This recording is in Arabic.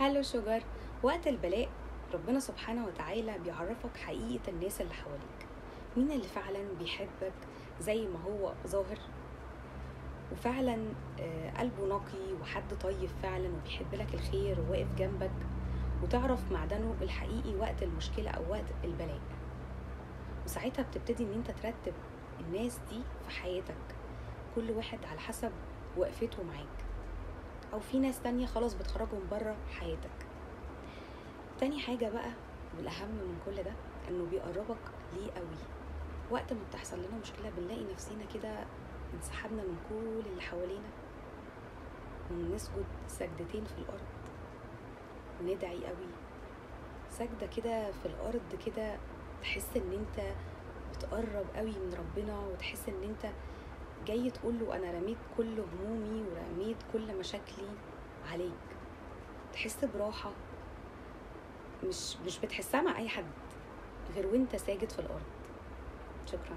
هالو شجر. وقت البلاء ربنا سبحانه وتعالى بيعرفك حقيقة الناس اللي حواليك، مين اللي فعلا بيحبك زي ما هو ظاهر وفعلا قلبه نقي وحد طيب فعلا وبيحب لك الخير وواقف جنبك، وتعرف معدنه الحقيقي وقت المشكلة أو وقت البلاء. وساعتها بتبتدي ان انت ترتب الناس دي في حياتك، كل واحد على حسب وقفته معاك، او في ناس تانية خلاص بتخرجهم بره حياتك. تاني حاجة بقى والأهم من كل ده إنه بيقربك ليه قوي. وقت ما بتحصل لنا مشكلة بنلاقي نفسنا كده انسحبنا من كل اللي حوالينا ونسجد سجدتين في الأرض وندعي قوي سجدة كده في الأرض، كده تحس إن أنت بتقرب قوي من ربنا، وتحس إن أنت جاي تقوله أنا رميت كل همومي ورميت كل مشاكلي عليك. تحس براحة مش بتحسها مع أي حد غير وانت ساجد في الأرض. شكرا.